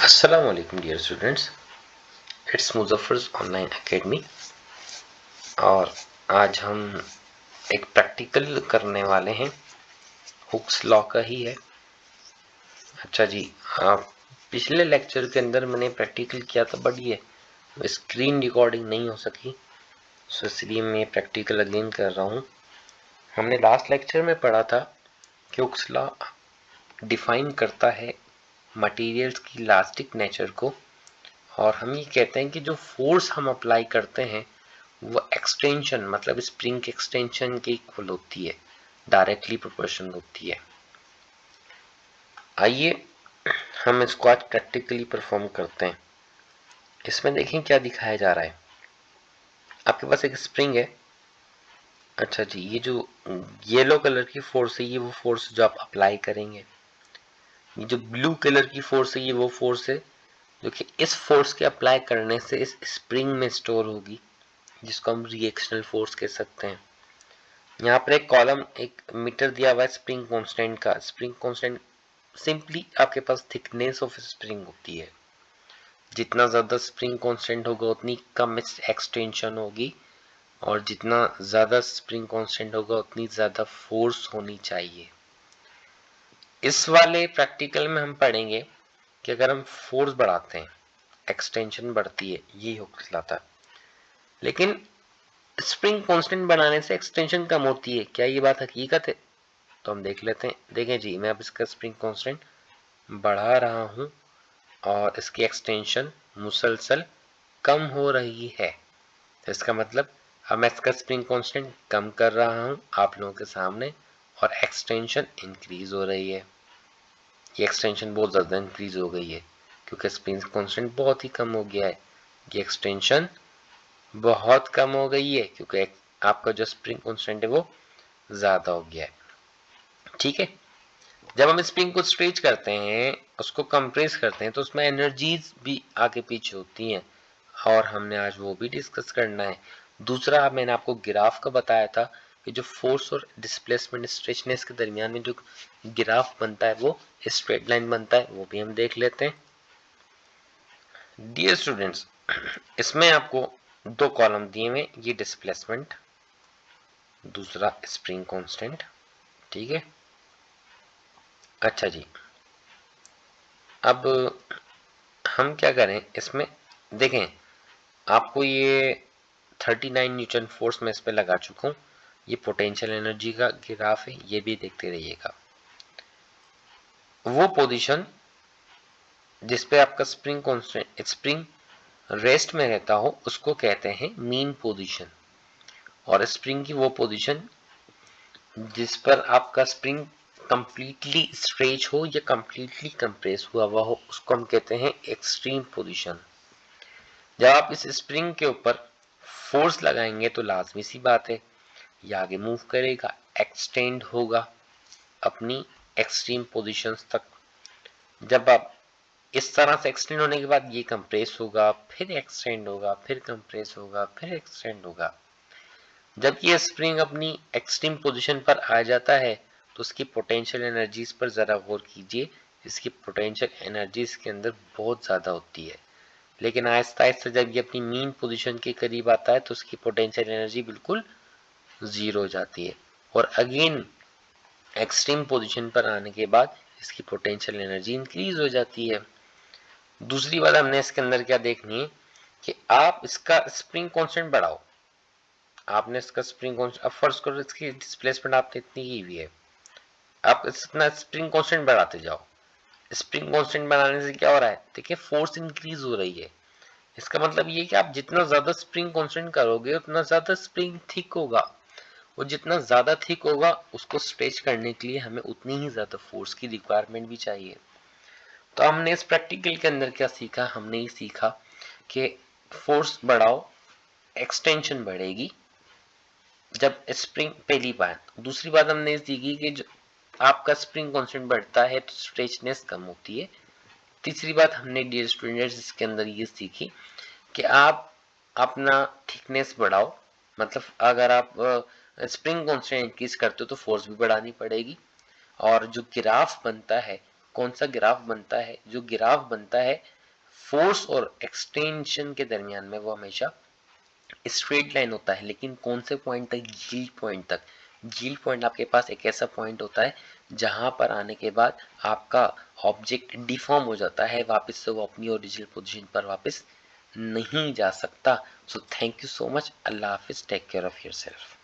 अस्सलामुअलैकुम dear students, it's Muzaffar's online academy. और आज हम एक प्रैक्टिकल करने वाले हैं, हुक्स लॉ का ही है। अच्छा जी, आप पिछले लेक्चर के अंदर मैंने प्रैक्टिकल किया था, बट ये स्क्रीन रिकॉर्डिंग नहीं हो सकी, सो इसलिए मैं प्रैक्टिकल अगेन कर रहा हूँ। हमने लास्ट लेक्चर में पढ़ा था कि हुक्स लॉ डिफाइन करता है मटेरियल्स की इलास्टिक नेचर को, और हम ये कहते हैं कि जो फोर्स हम अप्लाई करते हैं वो एक्सटेंशन मतलब स्प्रिंग के एक्सटेंशन के इक्वल होती है, डायरेक्टली प्रोपोर्शनल होती है। आइए हम इसको आज प्रैक्टिकली परफॉर्म करते हैं। इसमें देखें क्या दिखाया जा रहा है। आपके पास एक स्प्रिंग है। अच्छा जी, ये जो येलो कलर की फोर्स है ये वो फोर्स जो आप अप्लाई करेंगे। ये जो ब्लू कलर की फोर्स है ये वो फोर्स है जो कि इस फोर्स के अप्लाई करने से इस स्प्रिंग में स्टोर होगी, जिसको हम रिएक्शनल फोर्स कह सकते हैं। यहाँ पर एक कॉलम एक मीटर दिया हुआ है स्प्रिंग कांस्टेंट का। स्प्रिंग कांस्टेंट सिंपली आपके पास थिकनेस ऑफ स्प्रिंग होती है। जितना ज्यादा स्प्रिंग कांस्टेंट होगा उतनी कम एक्सटेंशन होगी, और जितना ज्यादा स्प्रिंग कांस्टेंट होगा उतनी ज्यादा फोर्स होनी चाहिए। इस वाले प्रैक्टिकल में हम पढ़ेंगे कि अगर हम फोर्स बढ़ाते हैं एक्सटेंशन बढ़ती है, यही हुक्स लाता है। लेकिन स्प्रिंग कांस्टेंट बढ़ाने से एक्सटेंशन कम होती है, क्या ये बात हकीकत है? तो हम देख लेते हैं। देखें जी, मैं अब इसका स्प्रिंग कांस्टेंट बढ़ा रहा हूं और इसकी एक्सटेंशन मुसलसल कम हो रही है। तो इसका मतलब अब मैं इसका स्प्रिंग कांस्टेंट कम कर रहा हूं आप लोगों के सामने, और एक्सटेंशन इंक्रीज हो रही है। ये एक्सटेंशन बहुत ज़्यादा इंक्रीज हो गई है क्योंकि स्प्रिंग कांस्टेंट बहुत ही कम हो गया है। ये एक्सटेंशन बहुत कम हो गई है क्योंकि आपका जो स्प्रिंग कांस्टेंट है वो ज़्यादा हो गया है। ठीक है, जब हम स्प्रिंग को स्ट्रेच करते हैं, उसको कंप्रेस करते हैं, तो उसमें एनर्जीज भी आगे पीछे होती हैं, और हमने आज वो भी डिस्कस करना है। दूसरा, मैंने आपको ग्राफ का बताया था कि जो फोर्स और डिस्प्लेसमेंट स्ट्रेचनेस के दरमियान में जो ग्राफ बनता है वो स्ट्रेट लाइन बनता है, वो भी हम देख लेते हैं। डियर स्टूडेंट्स, इसमें आपको दो कॉलम दिए हुए, ये डिस्प्लेसमेंट, दूसरा स्प्रिंग कांस्टेंट। ठीक है, अच्छा जी, अब हम क्या करें इसमें। देखें, आपको ये 39 न्यूटन फोर्स में इस पे लगा चुका हूँ। ये पोटेंशियल एनर्जी का ग्राफ है, ये भी देखते रहिएगा। वो पोजीशन जिसपे आपका स्प्रिंग कांस्टेंट स्प्रिंग रेस्ट में रहता हो उसको कहते हैं मीन पोजीशन, और स्प्रिंग की वो पोजीशन जिस पर आपका स्प्रिंग कंप्लीटली स्ट्रेच हो या कंप्लीटली कंप्रेस हुआ हुआ हो उसको हम कहते हैं एक्सट्रीम पोजीशन। जब आप इस स्प्रिंग के ऊपर फोर्स लगाएंगे तो लाजमी सी बात है ये आगे मूव करेगा, एक्सटेंड होगा अपनी एक्सट्रीम पोजीशंस तक। जब आप इस तरह से एक्सटेंड होने के बाद ये कंप्रेस होगा, फिर एक्सटेंड होगा, फिर कंप्रेस होगा, फिर एक्सटेंड होगा। जब ये स्प्रिंग अपनी एक्सट्रीम पोजीशन पर आ जाता है तो उसकी पोटेंशियल एनर्जीज पर जरा गौर कीजिए। इसकी पोटेंशियल एनर्जीज के अंदर बहुत ज्यादा होती है, लेकिन आहिस्ता आहिस्ता जब ये अपनी मीन पोजीशन के करीब आता है तो उसकी पोटेंशियल एनर्जी बिल्कुल जीरो हो जाती है, और अगेन एक्सट्रीम पोजीशन पर आने के बाद इसकी पोटेंशियल एनर्जी इंक्रीज हो जाती है। दूसरी बात हमने इसके अंदर क्या देखनी है कि आप इसका स्प्रिंग कांस्टेंट बढ़ाओ। आपने इसका स्प्रिंग कांस्टेंट, अब फर्स्ट करो इसकी डिस्प्लेसमेंट आपने इतनी की हुई है, आप इतना स्प्रिंग कांस्टेंट बढ़ाते जाओ। स्प्रिंग कांस्टेंट बढ़ाने से क्या हो रहा है, देखिए फोर्स इंक्रीज हो रही है। इसका मतलब ये कि आप जितना ज्यादा स्प्रिंग कांस्टेंट करोगे उतना ज्यादा स्प्रिंग थिक होगा, और जितना ज्यादा थिक होगा उसको स्ट्रेच करने के लिए हमें उतनी ही ज्यादा फोर्स की रिक्वायरमेंट भी चाहिए। तो हमने इस प्रैक्टिकल के अंदर क्या सीखा, हमने ये सीखा कि फोर्स बढ़ाओ एक्सटेंशन बढ़ेगी जब स्प्रिंग, पहली बात। दूसरी बात हमने सीखी कि जो आपका स्प्रिंग कांस्टेंट बढ़ता है तो स्ट्रेचनेस कम होती है। तीसरी बात हमने डियर स्टूडेंट्स इसके अंदर ये सीखी कि आप अपना थिकनेस बढ़ाओ, मतलब अगर आप स्प्रिंग कांस्टेंट इंक्रीज करते हो तो फोर्स भी बढ़ानी पड़ेगी। और जो ग्राफ बनता है, कौन सा ग्राफ बनता है, जो ग्राफ बनता है फोर्स और एक्सटेंशन के दरमियान में वो हमेशा स्ट्रेट लाइन होता है, लेकिन कौन से पॉइंट तक? यील्ड पॉइंट तक। यील्ड पॉइंट आपके पास एक ऐसा पॉइंट होता है जहां पर आने के बाद आपका ऑब्जेक्ट डिफॉर्म हो जाता है, वापस से वो अपनी ओरिजिनल पोजीशन पर वापस नहीं जा सकता। So thank you so much. अल्लाह हाफिज। Take care of yourself.